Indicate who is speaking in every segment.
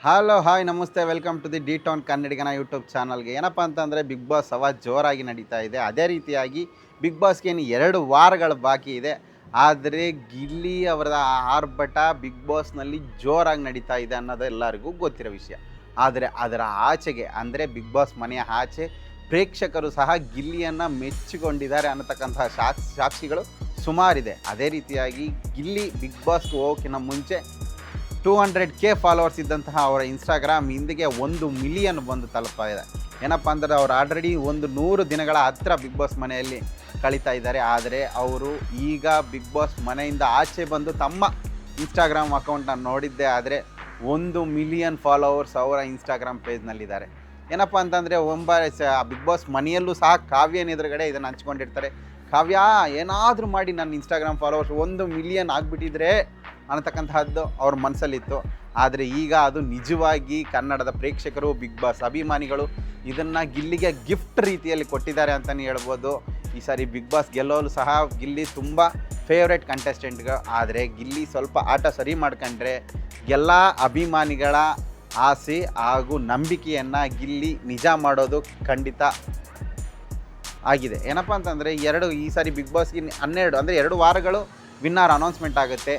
Speaker 1: Hello hi ನಮಸ್ತೆ, welcome to the D town ಕನ್ನಡಿಗನ YouTube ಚಾನಲ್ಗೆ. ಏನಪ್ಪ ಅಂತಂದರೆ ಬಿಗ್ ಬಾಸ್ ಜೋರಾಗಿ ನಡೀತಾ ಇದೆ. ಅದೇ ರೀತಿಯಾಗಿ ಬಿಗ್ ಬಾಸ್ಗೆ ಇನ್ನು 2 ವಾರಗಳು ಬಾಕಿ ಇದೆ. ಆದರೆ ಗಿಲ್ಲಿ ಅವರ ಆರ್ಭಟ ಬಿಗ್ ಬಾಸ್ನಲ್ಲಿ ಜೋರಾಗಿ ನಡೀತಾ ಇದೆ ಅನ್ನೋದು ಎಲ್ಲರಿಗೂ ಗೊತ್ತಿರೋ ವಿಷಯ. ಆದರೆ ಅದರ ಆಚೆಗೆ ಅಂದರೆ ಬಿಗ್ ಬಾಸ್ ಮನೆಯ ಆಚೆ ಪ್ರೇಕ್ಷಕರು ಸಹ ಗಿಲ್ಲಿಯನ್ನು ಮೆಚ್ಚಿಕೊಂಡಿದ್ದಾರೆ ಅನ್ನತಕ್ಕಂತಹ ಸಾಕ್ಷಿಗಳು ಸುಮಾರಿದೆ. ಅದೇ ರೀತಿಯಾಗಿ ಗಿಲ್ಲಿ ಬಿಗ್ ಬಾಸ್ಗೆ ಹೋಗೋಕ್ಕಿಂತ ಮುಂಚೆ 200K ಫಾಲೋವರ್ಸ್ ಇದ್ದಂತಹ ಅವರ ಇನ್ಸ್ಟಾಗ್ರಾಮ್ ಇಂದಿಗೆ 1 ಮಿಲಿಯನ್ ಬಂದು ತಲುಪ್ತಾ ಇದೆ. ಏನಪ್ಪ ಅಂದರೆ ಅವರು ಆಲ್ರೆಡಿ 100 ದಿನಗಳ ಹತ್ತಿರ ಬಿಗ್ ಬಾಸ್ ಮನೆಯಲ್ಲಿ ಕಳೀತಾ ಇದ್ದಾರೆ. ಆದರೆ ಅವರು ಈಗ ಬಿಗ್ ಬಾಸ್ ಮನೆಯಿಂದ ಆಚೆ ಬಂದು ತಮ್ಮ ಇನ್ಸ್ಟಾಗ್ರಾಮ್ ಅಕೌಂಟನ್ನ ನೋಡಿದ್ದೇ ಆದರೆ 1 ಮಿಲಿಯನ್ ಫಾಲೋವರ್ಸ್ ಅವರ ಇನ್ಸ್ಟಾಗ್ರಾಮ್ ಪೇಜ್ನಲ್ಲಿದ್ದಾರೆ. ಏನಪ್ಪ ಅಂತಂದರೆ ಬಿಗ್ ಬಾಸ್ ಮನೆಯಲ್ಲೂ ಸಹ ಕಾವ್ಯನ ಎದುರುಗಡೆ ಇದನ್ನು ಹಂಚ್ಕೊಂಡಿರ್ತಾರೆ. ಕಾವ್ಯ ಏನಾದರೂ ಮಾಡಿ ನನ್ನ ಇನ್ಸ್ಟಾಗ್ರಾಮ್ ಫಾಲೋವರ್ಸ್ 1 ಮಿಲಿಯನ್ ಆಗಿಬಿಟ್ಟಿದ್ರೆ ಅನ್ನತಕ್ಕಂತಹದ್ದು ಅವ್ರ ಮನಸ್ಸಲ್ಲಿತ್ತು. ಆದರೆ ಈಗ ಅದು ನಿಜವಾಗಿ ಕನ್ನಡದ ಪ್ರೇಕ್ಷಕರು, ಬಿಗ್ ಬಾಸ್ ಅಭಿಮಾನಿಗಳು ಇದನ್ನು ಗಿಲ್ಲಿಗೆ ಗಿಫ್ಟ್ ರೀತಿಯಲ್ಲಿ ಕೊಟ್ಟಿದ್ದಾರೆ ಅಂತಲೇ ಹೇಳ್ಬೋದು. ಈ ಸಾರಿ ಬಿಗ್ ಬಾಸ್ ಗೆಲ್ಲೋಲು ಸಹ ಗಿಲ್ಲಿ ತುಂಬ ಫೇವ್ರೆಟ್ ಕಂಟೆಸ್ಟೆಂಟ್ಗಳು. ಆದರೆ ಗಿಲ್ಲಿ ಸ್ವಲ್ಪ ಆಟ ಸರಿ ಮಾಡ್ಕೊಂಡ್ರೆ ಎಲ್ಲ ಅಭಿಮಾನಿಗಳ ಆಸೆ ಹಾಗೂ ನಂಬಿಕೆಯನ್ನು ಗಿಲ್ಲಿ ನಿಜ ಮಾಡೋದು ಖಂಡಿತ ಆಗಿದೆ. ಏನಪ್ಪ ಅಂತಂದರೆ ಈ ಸಾರಿ ಬಿಗ್ ಬಾಸ್ಗೆ 12 ಅಂದರೆ 2 ವಾರಗಳು ವಿನ್ನರ್ ಅನೌನ್ಸ್ಮೆಂಟ್ ಆಗುತ್ತೆ.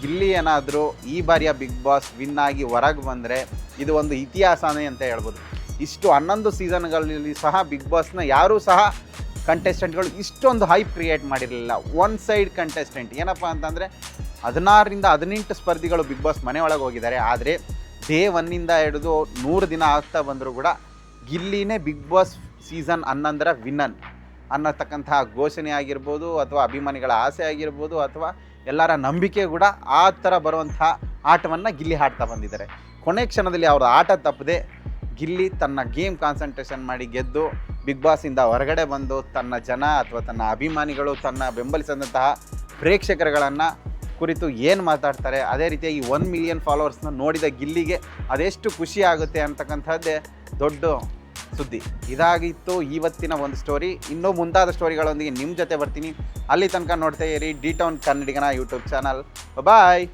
Speaker 1: ಗಿಲ್ಲಿ ಏನಾದರೂ ಈ ಬಾರಿಯ ಬಿಗ್ ಬಾಸ್ ವಿನ್ ಆಗಿ ಹೊರಗೆ ಬಂದರೆ ಇದು ಒಂದು ಇತಿಹಾಸನೇ ಅಂತ ಹೇಳ್ಬೋದು. ಇಷ್ಟು 11 ಸೀಸನ್ಗಳಲ್ಲಿ ಸಹ ಬಿಗ್ ಬಾಸ್ನ ಯಾರೂ ಸಹ ಕಂಟೆಸ್ಟೆಂಟ್ಗಳು ಇಷ್ಟೊಂದು ಹೈಪ್ ಕ್ರಿಯೇಟ್ ಮಾಡಿರಲಿಲ್ಲ. One side contestant. ಏನಪ್ಪ ಅಂತಂದರೆ 16ರಿಂದ 18 ಸ್ಪರ್ಧಿಗಳು ಬಿಗ್ ಬಾಸ್ ಮನೆಯೊಳಗೆ ಹೋಗಿದ್ದಾರೆ. ಆದರೆ ಡೇ 1ಇಂದ ಹಿಡಿದು 100 ದಿನ ಆಗ್ತಾ ಬಂದರೂ ಕೂಡ ಗಿಲ್ಲಿನೇ ಬಿಗ್ ಬಾಸ್ ಸೀಸನ್ 11ರ ವಿನ್ನರ್ ಅನ್ನತಕ್ಕಂತಹ ಘೋಷಣೆ ಆಗಿರ್ಬೋದು, ಅಥವಾ ಅಭಿಮಾನಿಗಳ ಆಸೆ ಆಗಿರ್ಬೋದು, ಅಥವಾ ಎಲ್ಲರ ನಂಬಿಕೆ ಕೂಡ ಆ ಥರ ಬರುವಂಥ ಆಟವನ್ನು ಗಿಲ್ಲಿ ಆಡ್ತಾ ಬಂದಿದ್ದಾರೆ. ಕೊನೆ ಕ್ಷಣದಲ್ಲಿ ಅವರ ಆಟ ತಪ್ಪದೆ ಗಿಲ್ಲಿ ತನ್ನ ಗೇಮ್ ಕಾನ್ಸಂಟ್ರೇಷನ್ ಮಾಡಿ ಗೆದ್ದು ಬಿಗ್ ಬಾಸಿಂದ ಹೊರಗಡೆ ಬಂದು ತನ್ನ ಜನ ಅಥವಾ ತನ್ನ ಅಭಿಮಾನಿಗಳು, ತನ್ನ ಬೆಂಬಲಿಸಿದಂತಹ ಪ್ರೇಕ್ಷಕರುಗಳನ್ನು ಕುರಿತು ಏನು ಮಾತಾಡ್ತಾರೆ, ಅದೇ ರೀತಿಯಾಗಿ 1 ಮಿಲಿಯನ್ ಫಾಲೋವರ್ಸ್ನ ನೋಡಿದ ಗಿಲ್ಲಿಗೆ ಅದೆಷ್ಟು ಖುಷಿ ಆಗುತ್ತೆ ಅಂತಕ್ಕಂಥದ್ದೇ ದೊಡ್ಡ ಸುದ್ದಿ. ಇದಾಗಿತ್ತು ಇವತ್ತಿನ ಒಂದು ಸ್ಟೋರಿ. ಇನ್ನೂ ಮುಂತಾದ ಸ್ಟೋರಿಗಳೊಂದಿಗೆ ನಿಮ್ಮ ಜೊತೆ ಬರ್ತೀನಿ. ಅಲ್ಲಿ ತನಕ ನೋಡ್ತಾ ಇರಿ ಡಿ ಟೌನ್ ಕನ್ನಡಿಗನ ಯೂಟ್ಯೂಬ್ ಚಾನಲ್. ಬಾಯ್.